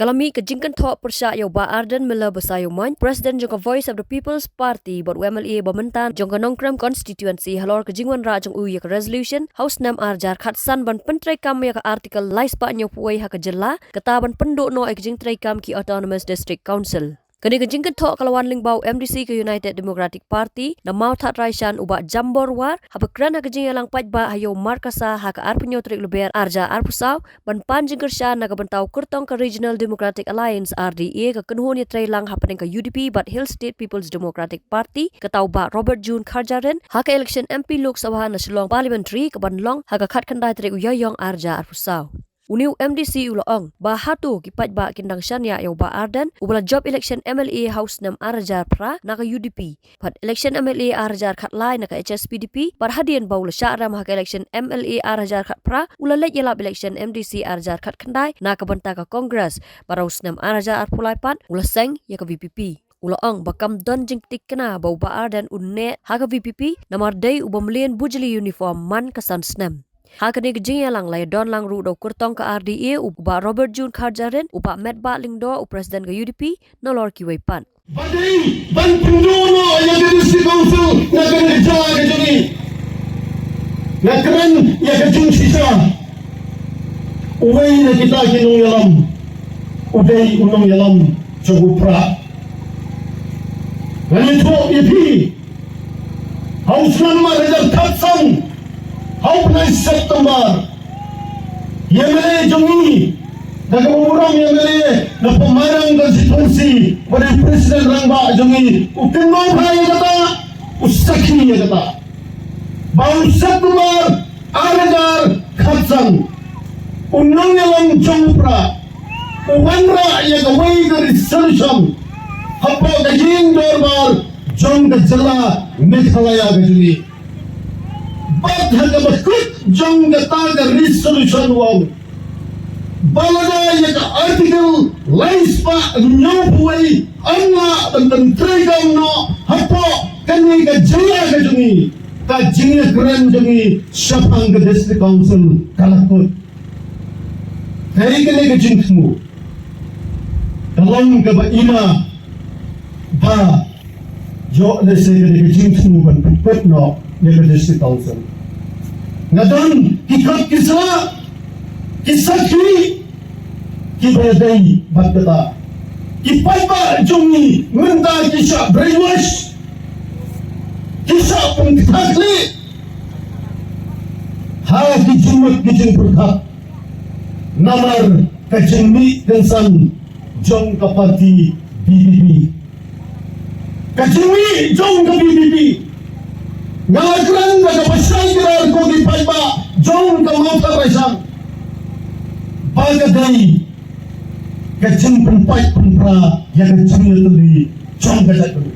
Kalami kejingkan thok persya yau ba Arden Miller Besayuman, President jangka Voice of the People's Party buat WMLA Bamentan jangka Nongkrem Constituency halor kejingwan ra jang uya ke resolution House 6 arjar khatsan ban pentrai kam ya ke artikel lais pa nyo puai ha ke jela ketaban penduk no kejing trai kam ki Autonomous District Council. Kini kejingkan thok kalawan lingbau MDC ke United Democratic Party na mau that raisan uba jambor war ha bekran ha kejing yalang pajba hayo markasa ha ke arpenyo trik leber arja arpusau ban panjing kersya na ke bentau kurtong ke Regional Democratic Alliance RDA ke kenuhun ya trai lang ha pening ke UDP bat Hill State People's Democratic Party ke tau ba Robert June Kharjarin ha ke election MP Lok Sabha na Shillong Parliamentary ke ban long ha ke khat khandai trik uyayong arja arpusau. Uniu MDC uloong bahatu kipat ba kindang syania yau ba Arden ubala job election MLA House 6 arjar pra na ke UDP pat election MLA arjar khat lai na ke HSPDP par hadian baul sya'ram ha ke election MLA arjar khat pra ula lek yalap election MDC arjar khat khandai na ke benta ke Congress House 6 arjar arpulai pat ula seng ya ke VPP uloong bakam don jing tik kena bau ba Arden unne ha ke VPP namar dei ubamlien bujeli uniform man kesan snem. Hakani kejing yalang lai don lang ru do kurtong ke RDA uba Robert June Kharjarin uba Medba Lingdo u Presiden ke UDP nolor kiwai pan. Badai ban pendono yang ke District Council nak kena jaga ke juni. Nak keren yang ke jung sisa. Uwai na kita kinong yalam. Udai unong yalam jogupra. Ganito ipi. House number hajar katsang. How can September? Yemele jongi, nagumurang Yemele na pemarang konstitusi pada Presiden Rangba jongi, ukinong hai kata, usaki kata. Bau September aragar khatsang, unang yalang jongpra, uwanra ya kawai dari solution, hapa kajing dorbar jong kejala Meghalaya kejuli. Bat haga bakut jong gata resolution wang balaga ya ka article lais pa nyopuai anna dan tregam no hapo kani ka jaya ka jungi ka jingya keren jungi syapang ke District Council kalakut kaya kani ka jingmu dalam ka ba ina ba jo lese ka jingmu ban put no ya ka District Council ngadon hikap kisah ki beradai bagdata kipai ba jungi menda kisah brainwash kisah pengkakli ha kijumut kijung perkak namar kajengmi kensan jong ke parti BBB kajengmi jong ke BBB ngalakran daga pasai gerar ko di paiba jong ka mata raisang bagadai kacing pempai pempra yang kecil tuli jong ka jatuh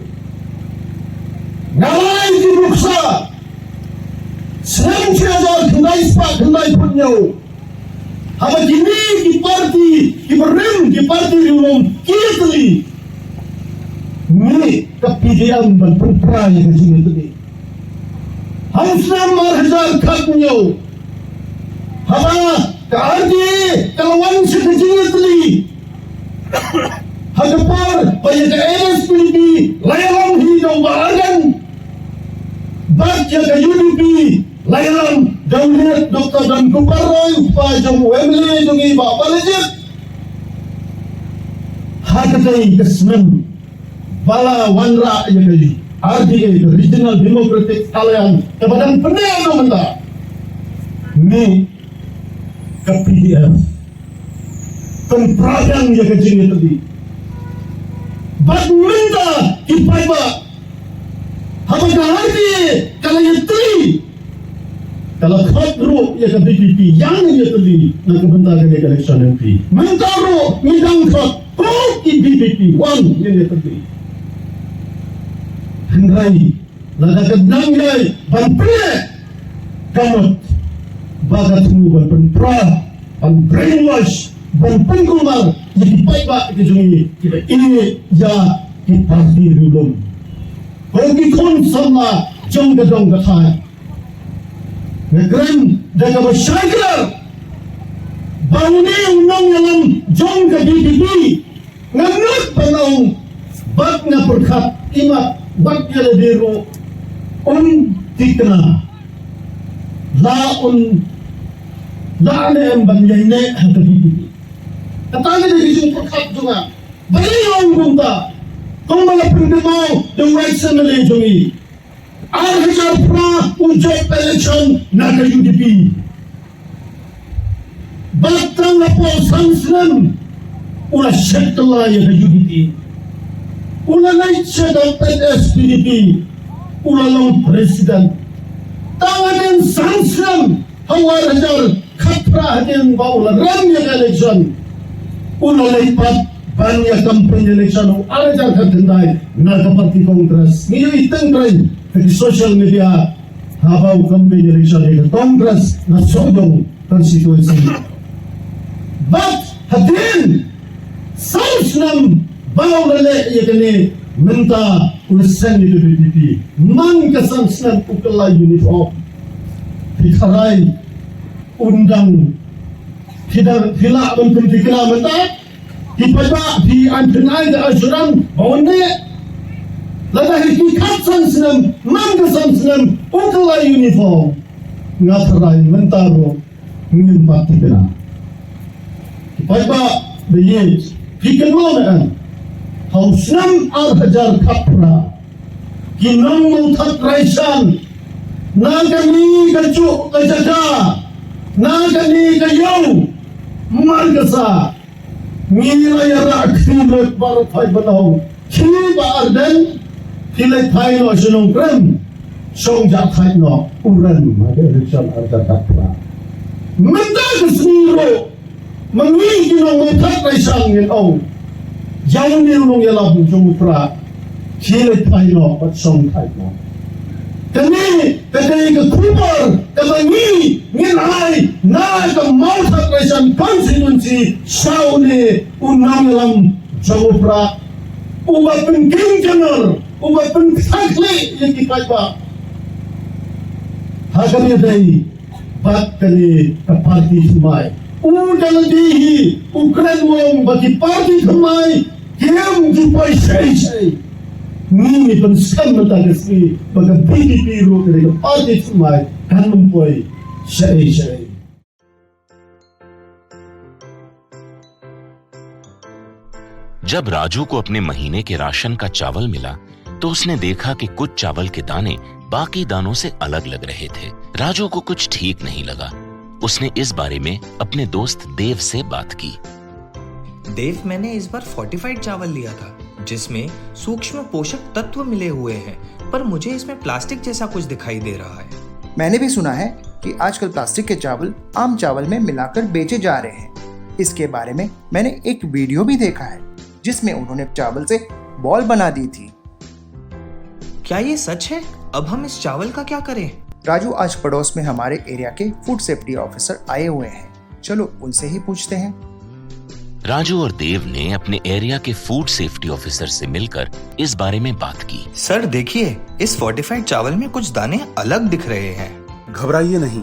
ngalai di ruksa selang siazar kendai spa kendai punyo haba kini di parti di berem di parti di umum kini tuli ini kepidian dan pempra yang kecil tuli House number hajar katnyo. Haba kaardi kalawan sekejingnya teli. Hagapar banyak ke MSPD layalam hidup bahagian. Baca ke UDP layalam Dauliat Dr. Dan Kuparoy Pajang Wembley jungi Bapak Lejit. Hagatai kesmen bala wanra yang kali. RDA, the Regional Democratic Alliance, kepada pendiam nomenda, ni ke PDF, penperang yang kecil tadi, bad minta kipaiba, apa RDA kalau yang tadi, kalau khadru yang ke BBP, yang yang tadi nak kebentarkan yang election MP, mentaru midang khad, kau di BBP, one yang tadi. Hendrai, lada kedang yai, ban pria, kamut, bagat mu ban penpra, ban brainwash, ban pengkumar, jadi paiba kejungi, kita ini ya kita dirulung. Bagi kon sama jong gedong gatai, negeri jaga bersyakir, Bauni unang yalam jong ke BPP nganut panong bak na perkat imat bak ya lebiro tikna la ne am banyai ne ke BPP katanya di jong perkat juga bali orang gumta kong malapin mo the right family jongi hajar pra ujok election na ke UDP batang apa sansen ula syakla ya UDP ula naik sedang PSPDP ula long presiden tangan sansen hawar hajar khatra hadin baula ram ya election ula lipat banyak kampanye election hajar khatendai na parti kongres ni iteng tren di social media habau kampanye election di kongres na sodong konstitusi. But hadin sausnam baulale yakni minta urusan itu BPP man kesansnan ukala uniform dikarai undang tidak untuk dikena minta dipada di antenai da ajuran baune lada hikat sansnam man kesansnan ukala uniform ngatarai minta ro ngimpat dikena Baiklah, begini. Fikir mana? Hausnam hajar kapra, kinam mutat raisan, nagani kacu kajaga, nagani kayau, margasa, nilai rakhimat baru thai banau, kini arden, kini thai no senong krem, song jat thai no uran, ada raisan hajar kapra. Mendak sendiri. Mengingi nong mutat raisang yang au, jauh ni nong yalah jom pra, kiri thai no pat song thai no. Kami ke kubar, kemangi ngai na ke mutat raisang konstitusi sau ni unang yalam jom pra, ubat penting jenar, ubat pentakli yang kita ba. Hakami dai, bat kali ke parti semai. Udah dihi Ukraine wong bagi parti kemai kiam jupai sei ni pensam matagasni bagi BPP ro ke parti kemai kan mempuai sei जब राजू को अपने महीने के राशन का चावल मिला तो उसने देखा कि कुछ चावल के दाने बाकी दानों से अलग लग रहे थे। राजू को कुछ ठीक नहीं लगा। उसने इस बारे में अपने दोस्त देव से बात की। देव, मैंने इस बार फोर्टिफाइड चावल लिया था जिसमें सूक्ष्म पोषक तत्व मिले हुए हैं, पर मुझे इसमें प्लास्टिक जैसा कुछ दिखाई दे रहा है। मैंने भी सुना है कि आजकल प्लास्टिक के चावल आम चावल में मिलाकर बेचे जा रहे हैं। इसके बारे में मैंने एक वीडियो भी देखा है जिसमें उन्होंने चावल से बॉल बना दी थी। क्या ये सच है? अब हम इस चावल का क्या करें? राजू, आज पड़ोस में हमारे एरिया के फूड सेफ्टी ऑफिसर आए हुए हैं, चलो उनसे ही पूछते हैं। राजू और देव ने अपने एरिया के फूड सेफ्टी ऑफिसर से मिलकर इस बारे में बात की। सर देखिए, इस फोर्टिफाइड चावल में कुछ दाने अलग दिख रहे हैं। घबराइए नहीं,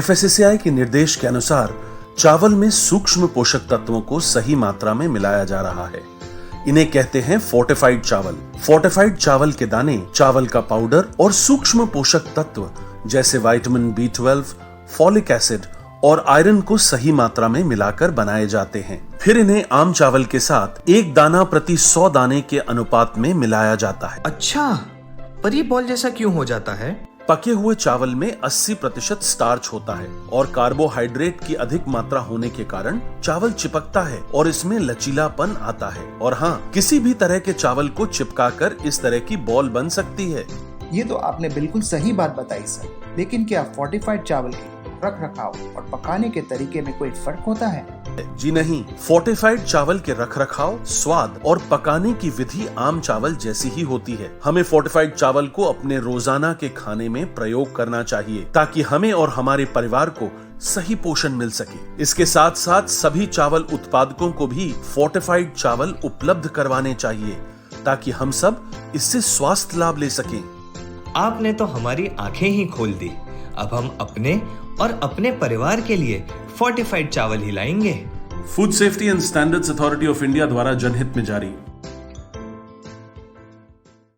FSSAI के निर्देश के अनुसार चावल में सूक्ष्म पोषक तत्वों को सही मात्रा में मिलाया जा रहा है। इन्हें कहते हैं फोर्टिफाइड चावल। फोर्टिफाइड चावल के दाने चावल का पाउडर और सूक्ष्म पोषक तत्व जैसे विटामिन B12, फॉलिक एसिड और आयरन को सही मात्रा में मिलाकर बनाए जाते हैं। फिर इन्हें आम चावल के साथ 1 दाना प्रति 100 दाने के अनुपात में मिलाया जाता है। अच्छा, पर ये बॉल जैसा क्यों हो जाता है? पके हुए चावल में 80% स्टार्च होता है और कार्बोहाइड्रेट की अधिक मात्रा होने के कारण चावल चिपकता है और इसमें लचीलापन आता है। और हाँ, किसी भी तरह के चावल को चिपकाकर इस तरह की बॉल बन सकती है। ये तो आपने बिल्कुल सही बात बताई सर, लेकिन क्या फोर्टिफाइड चावल के रख रखाव और पकाने के तरीके में कोई फर्क होता है? जी नहीं, फोर्टिफाइड चावल के रख रखाव, स्वाद और पकाने की विधि आम चावल जैसी ही होती है। हमें फोर्टिफाइड चावल को अपने रोजाना के खाने में प्रयोग करना चाहिए ताकि हमें और हमारे परिवार को सही पोषण मिल सके। इसके साथ साथ सभी चावल उत्पादकों को भी फोर्टिफाइड चावल उपलब्ध करवाने चाहिए ताकि हम सब इससे स्वास्थ्य लाभ ले सकें। आपने तो हमारी आंखें ही खोल दी। अब हम अपने और अपने परिवार के लिए फोर्टिफाइड चावल ही लाएंगे। Food safety and standards authority of India द्वारा जनहित में जारी।